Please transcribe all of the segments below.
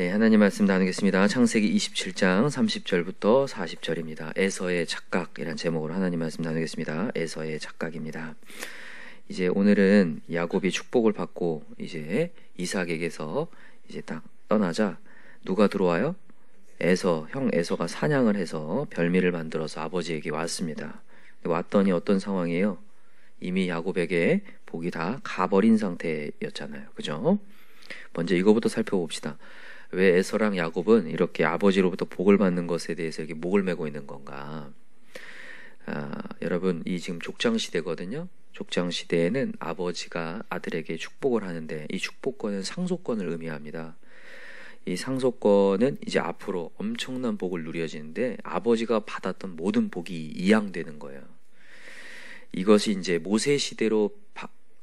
네, 하나님 말씀 나누겠습니다. 창세기 27장 30절부터 40절입니다. 에서의 착각이라는 제목으로 하나님 말씀 나누겠습니다. 에서의 착각입니다. 이제 오늘은 야곱이 축복을 받고 이제 이삭에게서 이제 딱 떠나자 누가 들어와요? 형 에서가 사냥을 해서 별미를 만들어서 아버지에게 왔습니다. 왔더니 어떤 상황이에요? 이미 야곱에게 복이 다 가버린 상태였잖아요. 그죠? 먼저 이거부터 살펴봅시다. 왜 에서랑 야곱은 이렇게 아버지로부터 복을 받는 것에 대해서 이렇게 목을 메고 있는 건가? 여러분, 이 지금 족장 시대거든요. 족장 시대에는 아버지가 아들에게 축복을 하는데 이 축복권은 상속권을 의미합니다. 이 상속권은 이제 앞으로 엄청난 복을 누려지는데 아버지가 받았던 모든 복이 이양되는 거예요. 이것이 이제 모세 시대로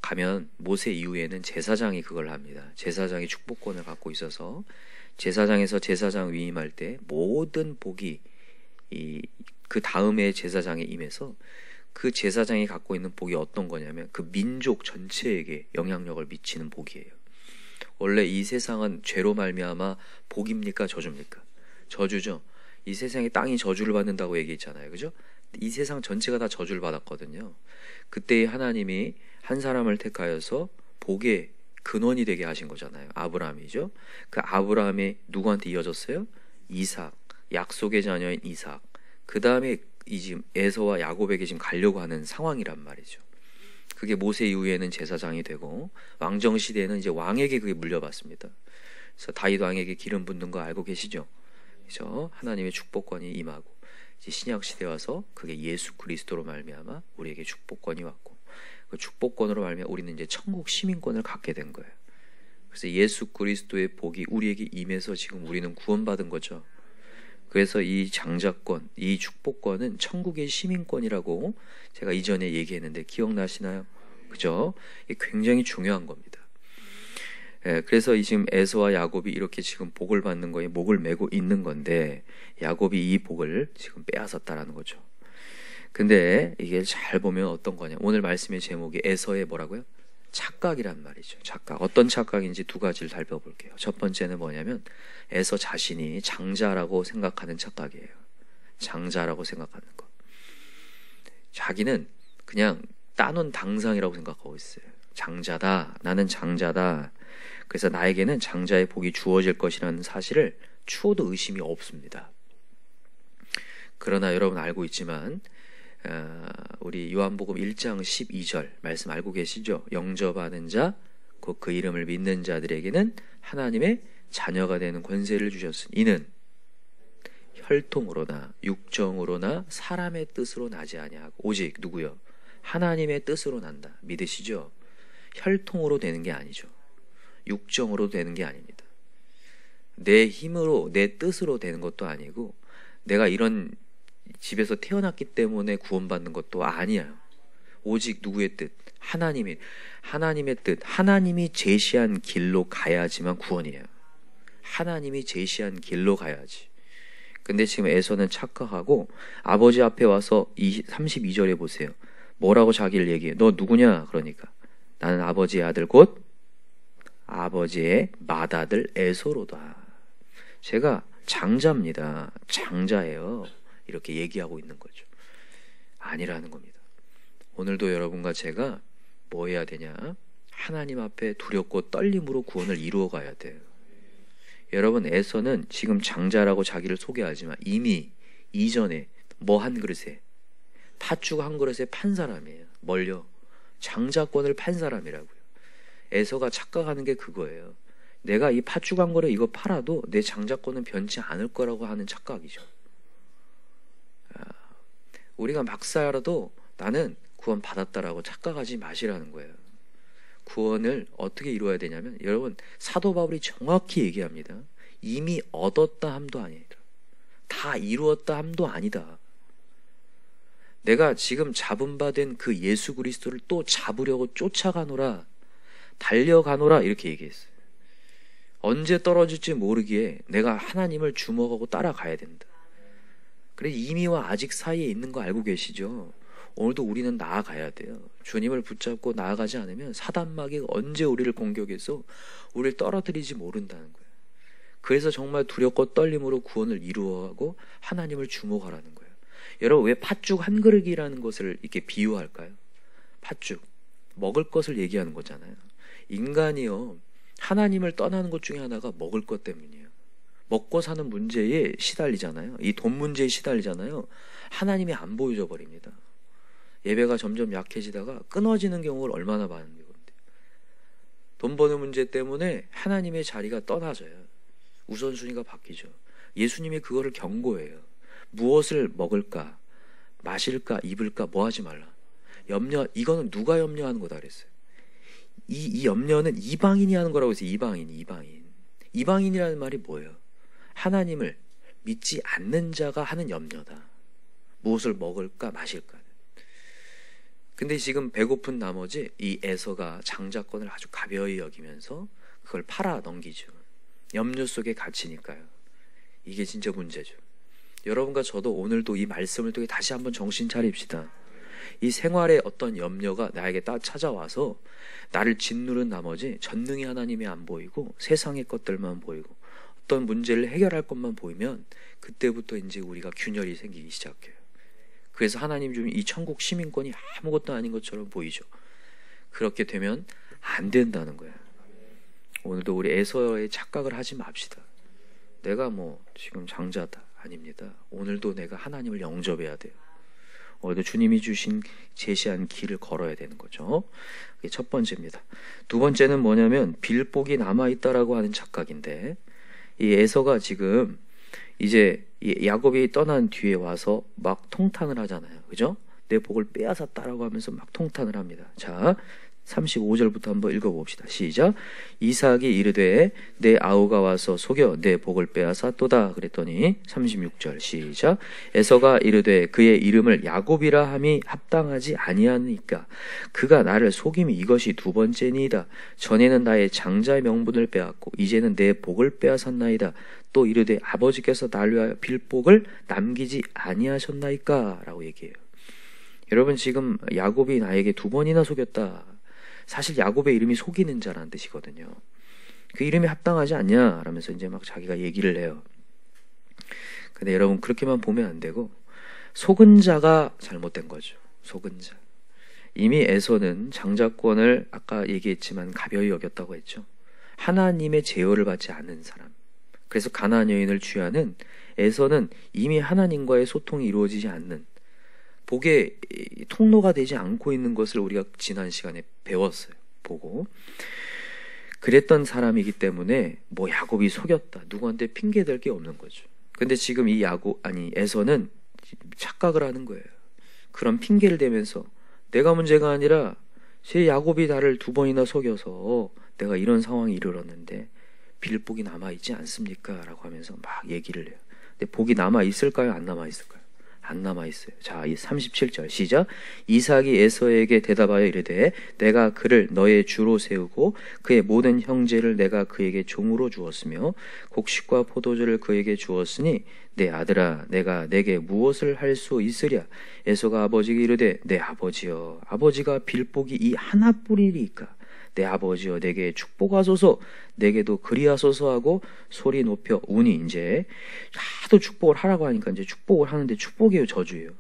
가면 모세 이후에는 제사장이 그걸 합니다. 제사장이 축복권을 갖고 있어서 제사장에서 제사장 위임할 때 모든 복이 그 다음에 제사장에 임해서 그 제사장이 갖고 있는 복이 어떤 거냐면 그 민족 전체에게 영향력을 미치는 복이에요. 원래 이 세상은 죄로 말미암아 복입니까 저주입니까? 저주죠. 이 세상에 땅이 저주를 받는다고 얘기했잖아요. 그죠? 이 세상 전체가 다 저주를 받았거든요. 그때 하나님이 한 사람을 택하여서 복의 근원이 되게 하신 거잖아요. 아브라함이죠. 그 아브라함이 누구한테 이어졌어요? 이삭, 약속의 자녀인 이삭. 그 다음에 이 지금 에서와 야곱에게 지금 가려고 하는 상황이란 말이죠. 그게 모세 이후에는 제사장이 되고 왕정 시대에는 이제 왕에게 그게 물려받습니다. 그래서 다윗 왕에게 기름 붓는 거 알고 계시죠? 그죠? 하나님의 축복권이 임하고 이제 신약 시대 와서 그게 예수 그리스도로 말미암아 우리에게 축복권이 왔고 그 축복권으로 말미암아 우리는 이제 천국 시민권을 갖게 된 거예요. 그래서 예수 그리스도의 복이 우리에게 임해서 지금 우리는 구원받은 거죠. 그래서 이 장자권, 이 축복권은 천국의 시민권이라고 제가 이전에 얘기했는데 기억나시나요? 그죠? 이게 굉장히 중요한 겁니다. 그래서 지금 에서와 야곱이 이렇게 지금 복을 받는 거에 목을 메고 있는 건데 야곱이 이 복을 지금 빼앗았다라는 거죠. 근데 이게 잘 보면 어떤 거냐? 오늘 말씀의 제목이 에서의 뭐라고요? 착각이란 말이죠. 착각. 어떤 착각인지 두 가지를 살펴볼게요. 첫 번째는 뭐냐면 에서 자신이 장자라고 생각하는 착각이에요. 장자라고 생각하는 것. 자기는 그냥 따놓은 당상이라고 생각하고 있어요. 장자다. 나는 장자다. 그래서 나에게는 장자의 복이 주어질 것이라는 사실을 추호도 의심이 없습니다. 그러나 여러분 알고 있지만 우리 요한복음 1장 12절 말씀 알고 계시죠? 영접하는 자, 곧 그 이름을 믿는 자들에게는 하나님의 자녀가 되는 권세를 주셨으니 이는 혈통으로나 육정으로나 사람의 뜻으로 나지 아니하고 오직 누구요? 하나님의 뜻으로 난다. 믿으시죠? 혈통으로 되는 게 아니죠. 육정으로 되는 게 아닙니다. 내 힘으로 내 뜻으로 되는 것도 아니고 내가 이런 집에서 태어났기 때문에 구원받는 것도 아니에요. 오직 누구의 뜻? 하나님의 뜻. 하나님이 제시한 길로 가야지만 구원이에요. 하나님이 제시한 길로 가야지. 근데 지금 에서는 착각하고 아버지 앞에 와서 32절에 보세요. 뭐라고 자기를 얘기해? 너 누구냐? 그러니까 나는 아버지의 아들 곧 아버지의 맏아들 에서로다. 제가 장자입니다. 장자예요. 이렇게 얘기하고 있는 거죠. 아니라는 겁니다. 오늘도 여러분과 제가 뭐 해야 되냐? 하나님 앞에 두렵고 떨림으로 구원을 이루어 가야 돼요. 여러분 에서는 지금 장자라고 자기를 소개하지만 이미 이전에 뭐 한 그릇에 팥죽 한 그릇에 판 사람이에요. 뭘요? 장자권을 판 사람이라고요. 에서가 착각하는 게 그거예요. 내가 이 팥죽 한 그릇 이거 팔아도 내 장자권은 변치 않을 거라고 하는 착각이죠. 우리가 막 살아도 나는 구원 받았다라고 착각하지 마시라는 거예요. 구원을 어떻게 이루어야 되냐면 여러분 사도 바울이 정확히 얘기합니다. 이미 얻었다 함도 아니다. 다 이루었다 함도 아니다. 내가 지금 잡은 바 된 그 예수 그리스도를 또 잡으려고 쫓아가노라 달려가노라 이렇게 얘기했어요. 언제 떨어질지 모르기에 내가 하나님을 주목하고 따라가야 된다. 그래 이미와 아직 사이에 있는 거 알고 계시죠? 오늘도 우리는 나아가야 돼요. 주님을 붙잡고 나아가지 않으면 사단마귀가 언제 우리를 공격해서 우리를 떨어뜨리지 모른다는 거예요. 그래서 정말 두렵고 떨림으로 구원을 이루어가고 하나님을 주목하라는 거예요. 여러분, 왜 팥죽 한 그릇이라는 것을 이렇게 비유할까요? 팥죽, 먹을 것을 얘기하는 거잖아요. 인간이요, 하나님을 떠나는 것 중에 하나가 먹을 것 때문이에요. 먹고 사는 문제에 시달리잖아요. 이 돈 문제에 시달리잖아요. 하나님이 안 보여져 버립니다. 예배가 점점 약해지다가 끊어지는 경우를 얼마나 많은 건데. 돈 버는 문제 때문에 하나님의 자리가 떠나져요. 우선순위가 바뀌죠. 예수님이 그거를 경고해요. 무엇을 먹을까, 마실까, 입을까, 뭐 하지 말라. 이거는 누가 염려하는 거다 그랬어요. 이 염려는 이방인이 하는 거라고 했어요. 이방인. 이방인이라는 말이 뭐예요? 하나님을 믿지 않는 자가 하는 염려다. 무엇을 먹을까, 마실까. 근데 지금 배고픈 나머지 이 에서가 장자권을 아주 가벼이 여기면서 그걸 팔아 넘기죠. 염려 속에 갇히니까요. 이게 진짜 문제죠. 여러분과 저도 오늘도 이 말씀을 통해 다시 한번 정신 차립시다. 이 생활의 어떤 염려가 나에게 딱 찾아와서 나를 짓누른 나머지 전능히 하나님이 안 보이고 세상의 것들만 보이고 어떤 문제를 해결할 것만 보이면 그때부터 이제 우리가 균열이 생기기 시작해요. 그래서 하나님 주신 이 천국 시민권이 아무것도 아닌 것처럼 보이죠. 그렇게 되면 안 된다는 거예요. 오늘도 우리 에서의 착각을 하지 맙시다. 내가 뭐 지금 장자다. 아닙니다. 오늘도 내가 하나님을 영접해야 돼요. 오늘도 주님이 주신 제시한 길을 걸어야 되는 거죠. 그게 첫 번째입니다. 두 번째는 뭐냐면 빌복이 남아있다라고 하는 착각인데, 이 에서가 지금 이제 야곱이 떠난 뒤에 와서 막 통탄을 하잖아요. 그죠? 내 복을 빼앗았다라고 하면서 막 통탄을 합니다. 자, 35절부터 한번 읽어봅시다. 시작. 이삭이 이르되 내 아우가 와서 속여 내 복을 빼앗았도다. 그랬더니 36절 시작. 에서가 이르되 그의 이름을 야곱이라 함이 합당하지 아니하니까 그가 나를 속임이 이것이 두 번째니이다. 전에는 나의 장자의 명분을 빼앗고 이제는 내 복을 빼앗았나이다. 또 이르되 아버지께서 나를 위하여 빌복을 남기지 아니하셨나이까 라고 얘기해요. 여러분, 지금 야곱이 나에게 두 번이나 속였다. 사실 야곱의 이름이 속이는 자라는 뜻이거든요. 그 이름이 합당하지 않냐 라면서 이제 막 자기가 얘기를 해요. 근데 여러분, 그렇게만 보면 안 되고 속은 자가 잘못된 거죠. 속은 자. 이미 에서는 장자권을 아까 얘기했지만 가벼이 여겼다고 했죠. 하나님의 제어를 받지 않는 사람. 그래서 가나안 여인을 취하는 에서는 이미 하나님과의 소통이 이루어지지 않는, 복의 통로가 되지 않고 있는 것을 우리가 지난 시간에 배웠어요. 보고 그랬던 사람이기 때문에 뭐 야곱이 속였다, 누구한테 핑계 댈 게 없는 거죠. 근데 지금 이 에서는 착각을 하는 거예요. 그런 핑계를 대면서 내가 문제가 아니라 제 야곱이 나를 두 번이나 속여서 내가 이런 상황이 이르렀는데 빌복이 남아있지 않습니까? 라고 하면서 막 얘기를 해요. 근데 복이 남아있을까요? 안 남아있을까요? 안 남아있어요. 자, 이 37절 시작. 이삭이 에서에게 대답하여 이르되 내가 그를 너의 주로 세우고 그의 모든 형제를 내가 그에게 종으로 주었으며 곡식과 포도주를 그에게 주었으니 내 아들아 내가 내게 무엇을 할 수 있으랴. 에서가 아버지에게 이르되 내 아버지여 아버지가 빌복이 이 하나뿐이리까 내 아버지여 내게 축복하소서 내게도 그리하소서 하고 소리 높여 우니 이제 하도 축복을 하라고 하니까 이제 축복을 하는데 축복이에요, 저주예요.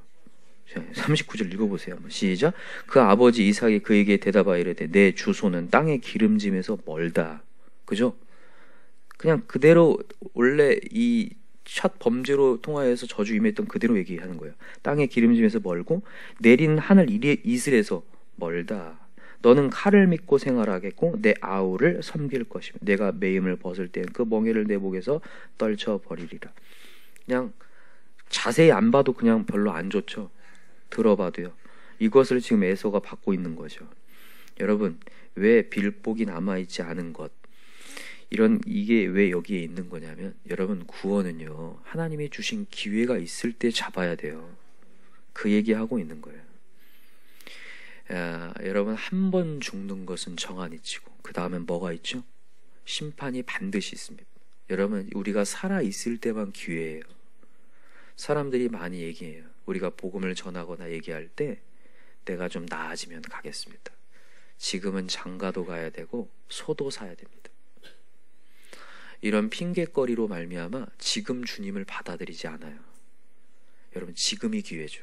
39절 읽어보세요. 한번 시작. 그 아버지 이삭이 그에게 대답하여 이르되 내 주소는 땅의 기름짐에서 멀다. 그죠? 그냥 그대로 원래 이 첫 범죄로 통하여서 저주 임했던 그대로 얘기하는 거예요. 땅의 기름짐에서 멀고 내리는 하늘 이슬에서 멀다. 너는 칼을 믿고 생활하겠고 내 아우를 섬길 것이며 내가 매임을 벗을 땐 그 멍에를 내 목에서 떨쳐버리리라. 그냥 자세히 안 봐도 그냥 별로 안 좋죠. 들어봐도요. 이것을 지금 에서가 받고 있는 거죠. 여러분, 왜 빌복이 남아있지 않은 것, 이게 왜 여기에 있는 거냐면, 여러분, 구원은요 하나님이 주신 기회가 있을 때 잡아야 돼요. 그 얘기하고 있는 거예요. 여러분, 한 번 죽는 것은 정한이치고 그 다음엔 뭐가 있죠? 심판이 반드시 있습니다. 여러분, 우리가 살아있을 때만 기회예요. 사람들이 많이 얘기해요. 우리가 복음을 전하거나 얘기할 때 내가 좀 나아지면 가겠습니다. 지금은 장가도 가야 되고 소도 사야 됩니다. 이런 핑계거리로 말미암아 지금 주님을 받아들이지 않아요. 여러분, 지금이 기회죠.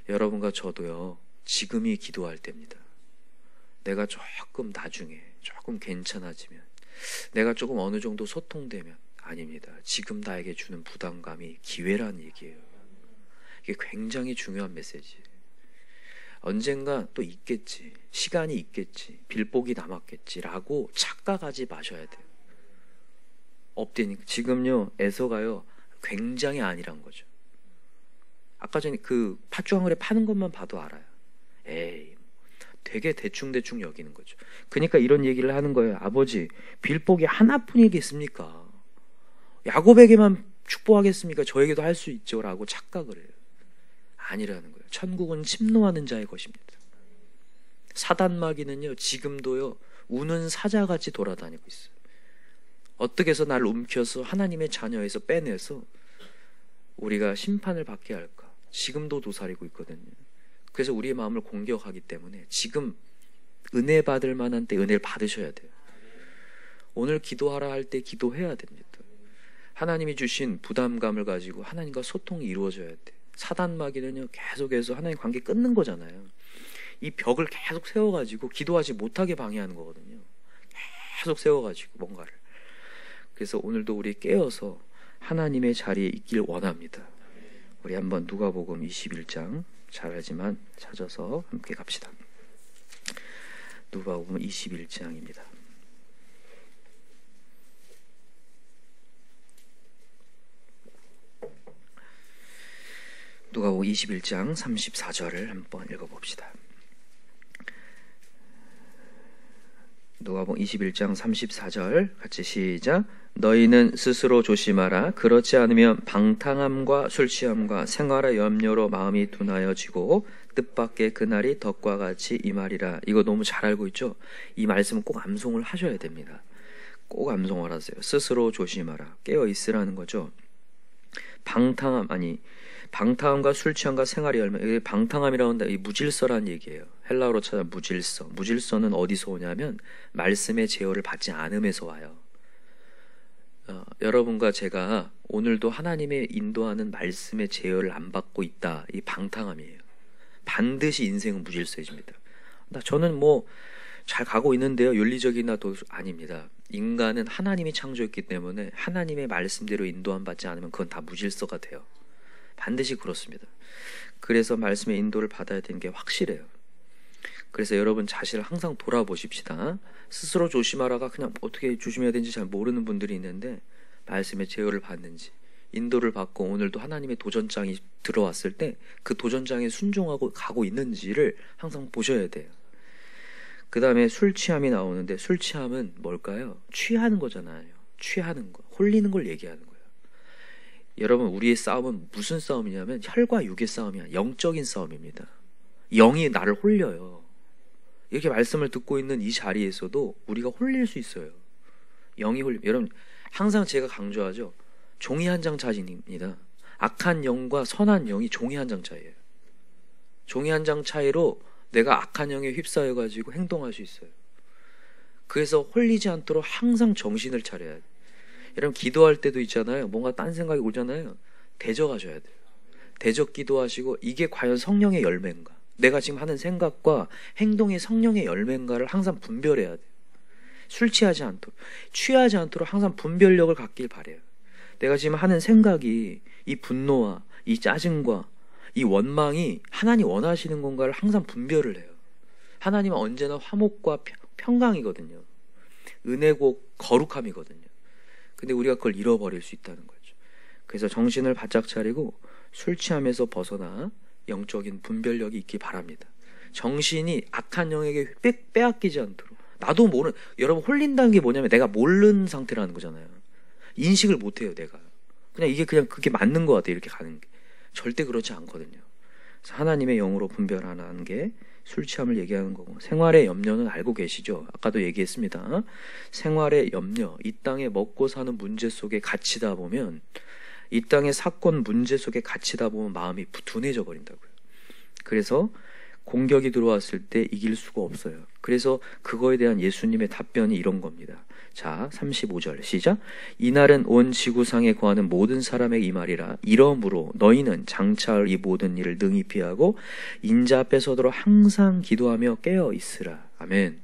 여러분과 저도요, 지금이 기도할 때입니다. 내가 조금 나중에 조금 괜찮아지면, 내가 조금 어느 정도 소통되면, 아닙니다. 지금 나에게 주는 부담감이 기회란 얘기예요. 이게 굉장히 중요한 메시지. 언젠가 또 있겠지, 시간이 있겠지, 빌복이 남았겠지라고 착각하지 마셔야 돼요. 없대니까. 지금요, 에서가요 굉장히 아니란 거죠. 아까 전에 그 팥주황을에 파는 것만 봐도 알아요. 에이, 되게 대충 여기는 거죠. 그러니까 이런 얘기를 하는 거예요. 아버지, 빌복이 하나뿐이겠습니까? 야곱에게만 축복하겠습니까? 저에게도 할 수 있죠 라고 착각을 해요. 아니라는 거예요. 천국은 침노하는 자의 것입니다. 사단마귀는요, 지금도요 우는 사자같이 돌아다니고 있어요. 어떻게 해서 나를 움켜서 하나님의 자녀에서 빼내서 우리가 심판을 받게 할까? 지금도 도사리고 있거든요. 그래서 우리의 마음을 공격하기 때문에 지금 은혜 받을 만한 때 은혜를 받으셔야 돼요. 오늘 기도하라 할 때 기도해야 됩니다. 하나님이 주신 부담감을 가지고 하나님과 소통이 이루어져야 돼요. 사단마귀는요, 계속해서 하나님 관계 끊는 거잖아요. 이 벽을 계속 세워가지고 기도하지 못하게 방해하는 거거든요. 계속 세워가지고 뭔가를. 그래서 오늘도 우리 깨어서 하나님의 자리에 있길 원합니다. 우리 한번 누가복음 21장, 잘 알지만 찾아서 함께 갑시다. 누가복음 21장입니다. 누가복음 21장 34절을 한번 읽어봅시다. 누가복음 21장 34절 같이 시작. 너희는 스스로 조심하라. 그렇지 않으면 방탕함과 술취함과 생활의 염려로 마음이 둔하여지고 뜻밖의 그날이 덕과 같이 임하리라. 이거 너무 잘 알고 있죠? 이 말씀은 꼭 암송을 하셔야 됩니다. 꼭 암송을 하세요. 스스로 조심하라. 깨어 있으라는 거죠. 방탕함과 술취함과 생활의 열매. 방탕함이라고 한다. 이 무질서라는 얘기예요. 헬라어로 찾아 무질서. 무질서는 어디서 오냐면 말씀의 제어를 받지 않음에서 와요. 여러분과 제가 오늘도 하나님의 인도하는 말씀의 제어를 안 받고 있다. 이 방탕함이에요. 반드시 인생은 무질서해집니다. 저는 뭐 잘 가고 있는데요, 윤리적이나 아닙니다. 인간은 하나님이 창조했기 때문에 하나님의 말씀대로 인도함 받지 않으면 그건 다 무질서가 돼요. 반드시 그렇습니다. 그래서 말씀의 인도를 받아야 되는 게 확실해요. 그래서 여러분 자신을 항상 돌아보십시다. 스스로 조심하라가 그냥 어떻게 조심해야 되는지 잘 모르는 분들이 있는데, 말씀의 제어를 받는지, 인도를 받고 오늘도 하나님의 도전장이 들어왔을 때 그 도전장에 순종하고 가고 있는지를 항상 보셔야 돼요. 그 다음에 술 취함이 나오는데, 술 취함은 뭘까요? 취하는 거잖아요. 취하는 거, 홀리는 걸 얘기하는 거예요. 여러분, 우리의 싸움은 무슨 싸움이냐면 혈과 육의 싸움이 아니라 영적인 싸움입니다. 영이 나를 홀려요. 이렇게 말씀을 듣고 있는 이 자리에서도 우리가 홀릴 수 있어요. 영이 홀림. 여러분, 항상 제가 강조하죠. 종이 한 장 차이입니다. 악한 영과 선한 영이 종이 한 장 차이예요. 종이 한 장 차이로 내가 악한 영에 휩싸여가지고 행동할 수 있어요. 그래서 홀리지 않도록 항상 정신을 차려야 돼요. 여러분, 기도할 때도 있잖아요. 뭔가 딴 생각이 오잖아요. 대적하셔야 돼요. 대적 기도하시고, 이게 과연 성령의 열매인가? 내가 지금 하는 생각과 행동이 성령의 열매인가를 항상 분별해야 돼요. 술 취하지 않도록, 취하지 않도록 항상 분별력을 갖길 바래요. 내가 지금 하는 생각이 이 분노와 이 짜증과 이 원망이 하나님 원하시는 건가를 항상 분별을 해요. 하나님은 언제나 화목과 평강이거든요. 은혜고 거룩함이거든요. 근데 우리가 그걸 잃어버릴 수 있다는 거죠. 그래서 정신을 바짝 차리고 술 취함에서 벗어나 영적인 분별력이 있기 바랍니다. 정신이 악한 영에게 빼앗기지 않도록. 나도 모르는, 여러분, 홀린다는 게 뭐냐면 내가 모르는 상태라는 거잖아요. 인식을 못해요, 내가. 그냥 이게 그냥 그게 맞는 것 같아, 이렇게 가는 게. 절대 그렇지 않거든요. 그래서 하나님의 영으로 분별하는 게 술 취함을 얘기하는 거고, 생활의 염려는 알고 계시죠? 아까도 얘기했습니다. 생활의 염려, 이 땅에 먹고 사는 문제 속에 갇히다 보면, 이 땅의 사건 문제 속에 갇히다 보면 마음이 둔해져 버린다고요. 그래서 공격이 들어왔을 때 이길 수가 없어요. 그래서 그거에 대한 예수님의 답변이 이런 겁니다. 자, 35절 시작. 이날은 온 지구상에 거하는 모든 사람에게 이 말이라. 이러므로 너희는 장차할 이 모든 일을 능히 피하고 인자 앞에 서도록 항상 기도하며 깨어 있으라. 아멘.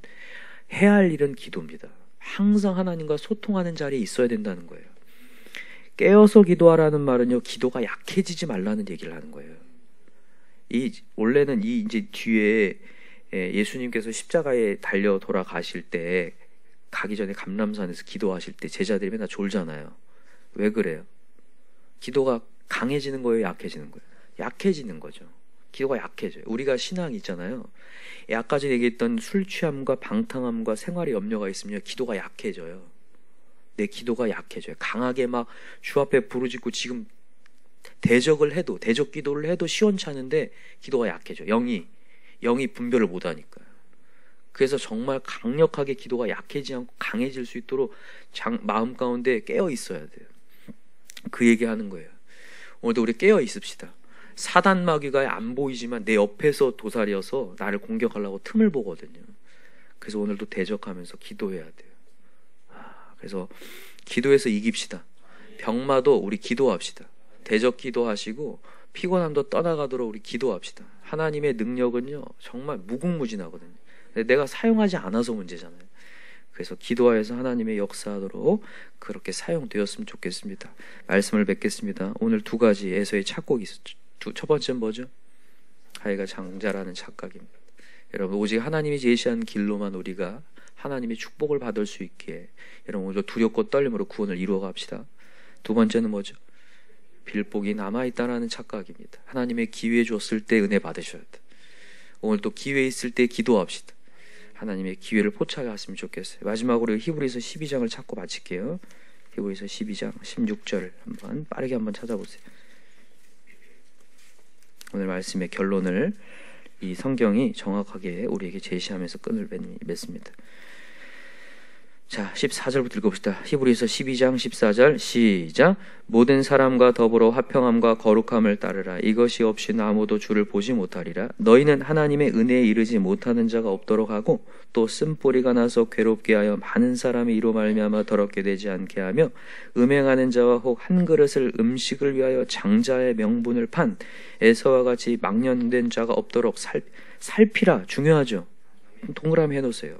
해야 할 일은 기도입니다. 항상 하나님과 소통하는 자리에 있어야 된다는 거예요. 깨어서 기도하라는 말은요, 기도가 약해지지 말라는 얘기를 하는 거예요. 원래는 이제 뒤에 예수님께서 십자가에 달려 돌아가실 때, 가기 전에 감람산에서 기도하실 때 제자들이 맨날 졸잖아요. 왜 그래요? 기도가 강해지는 거예요, 약해지는 거예요? 약해지는 거죠. 기도가 약해져요. 우리가 신앙이 있잖아요. 아까 전에 얘기했던 술 취함과 방탕함과 생활의 염려가 있으면 기도가 약해져요. 내 기도가 약해져요. 강하게 막 주 앞에 부르짖고 지금 대적 기도를 해도 시원찮은데 기도가 약해져요. 영이 분별을 못하니까요. 그래서 정말 강력하게 기도가 약해지지 않고 강해질 수 있도록 마음 가운데 깨어 있어야 돼요. 그 얘기하는 거예요. 오늘도 우리 깨어 있읍시다. 사단 마귀가 안 보이지만 내 옆에서 도사리어서 나를 공격하려고 틈을 보거든요. 그래서 오늘도 대적하면서 기도해야 돼요. 그래서 기도해서 이깁시다. 병마도 우리 기도합시다. 대적 기도하시고 피곤함도 떠나가도록 우리 기도합시다. 하나님의 능력은요 정말 무궁무진하거든요. 내가 사용하지 않아서 문제잖아요. 그래서 기도하여서 하나님의 역사하도록 그렇게 사용되었으면 좋겠습니다. 말씀을 뵙겠습니다. 오늘 두 가지 에서의 착곡이 있었죠. 첫 번째는 뭐죠? 하이가 장자라는 착각입니다. 여러분, 오직 하나님이 제시한 길로만 우리가 하나님의 축복을 받을 수 있기에 여러분 오늘 두렵고 떨림으로 구원을 이루어 갑시다. 두 번째는 뭐죠? 빌복이 남아있다라는 착각입니다. 하나님의 기회 줬을 때 은혜 받으셔야 돼. 오늘 또 기회 있을 때 기도합시다. 하나님의 기회를 포착했으면 좋겠어요. 마지막으로 히브리서 12장을 찾고 마칠게요. 히브리서 12장 16절 빠르게 한번 찾아보세요. 오늘 말씀의 결론을 이 성경이 정확하게 우리에게 제시하면서 끈을 맺습니다. 자, 14절부터 읽어봅시다. 히브리서 12장 14절 시작. 모든 사람과 더불어 화평함과 거룩함을 따르라. 이것이 없이는 아무도 주를 보지 못하리라. 너희는 하나님의 은혜에 이르지 못하는 자가 없도록 하고 또 쓴뿌리가 나서 괴롭게 하여 많은 사람이 이로 말미암아 더럽게 되지 않게 하며 음행하는 자와 혹 한 그릇을 음식을 위하여 장자의 명분을 판 에서와 같이 망령된 자가 없도록 살피라. 중요하죠. 동그라미 해놓으세요.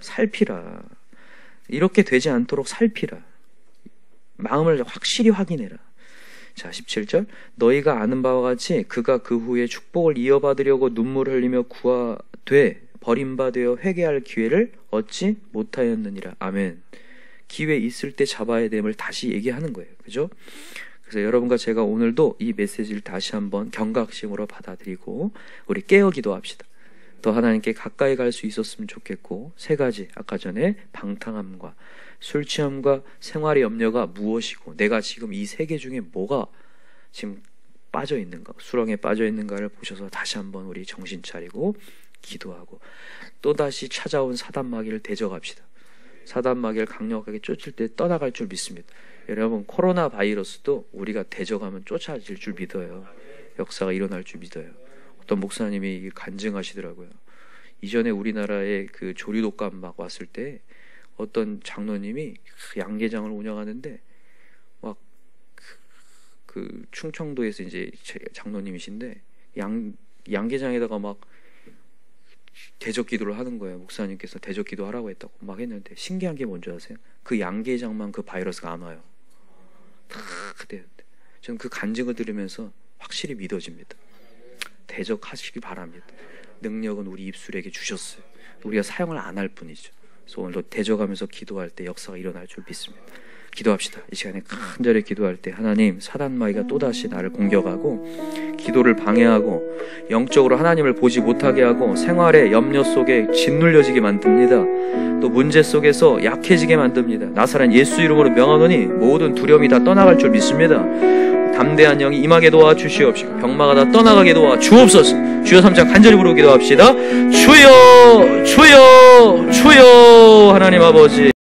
살피라. 이렇게 되지 않도록 살피라. 마음을 확실히 확인해라. 자, 17절. 너희가 아는 바와 같이 그가 그 후에 축복을 이어받으려고 눈물 흘리며 구하되 버림받아 회개할 기회를 얻지 못하였느니라. 아멘. 기회 있을 때 잡아야 됨을 다시 얘기하는 거예요. 그죠? 그래서 여러분과 제가 오늘도 이 메시지를 다시 한번 경각심으로 받아들이고 우리 깨어 기도합시다. 더 하나님께 가까이 갈 수 있었으면 좋겠고, 세 가지, 아까 전에 방탕함과 술 취함과 생활의 염려가 무엇이고 내가 지금 이 세 개 중에 뭐가 지금 빠져 있는가, 수렁에 빠져 있는가를 보셔서 다시 한번 우리 정신 차리고 기도하고 또다시 찾아온 사단 마귀를 대적합시다. 사단 마귀를 강력하게 쫓을 때 떠나갈 줄 믿습니다. 여러분, 코로나 바이러스도 우리가 대적하면 쫓아질 줄 믿어요. 역사가 일어날 줄 믿어요. 어떤 목사님이 간증하시더라고요. 이전에 우리나라에 그 조류독감 막 왔을 때 어떤 장로님이 양계장을 운영하는데 막 그 충청도에서 이제 장로님이신데 양계장에다가 막 대적 기도를 하는 거예요. 목사님께서 대적 기도하라고 했다고 막 했는데 신기한 게 뭔지 아세요? 그 양계장만 그 바이러스가 안 와요. 다 되는데 저는 그 간증을 들으면서 확실히 믿어집니다. 대적하시기 바랍니다. 능력은 우리 입술에게 주셨어요. 우리가 사용을 안 할 뿐이죠. 그래서 오늘도 대적하면서 기도할 때 역사가 일어날 줄 믿습니다. 기도합시다. 이 시간에 간절히 기도할 때 하나님, 사단 마귀가 또다시 나를 공격하고 기도를 방해하고 영적으로 하나님을 보지 못하게 하고 생활의 염려 속에 짓눌려지게 만듭니다. 또 문제 속에서 약해지게 만듭니다. 나사렛 예수 이름으로 명하노니 모든 두려움이 다 떠나갈 줄 믿습니다. 담대한 영이 임하게 도와주시옵시고 병마가 다 떠나가게 도와주옵소서. 주여 3장 간절히 부르고 기도합시다. 주여 주여 주여. 하나님 아버지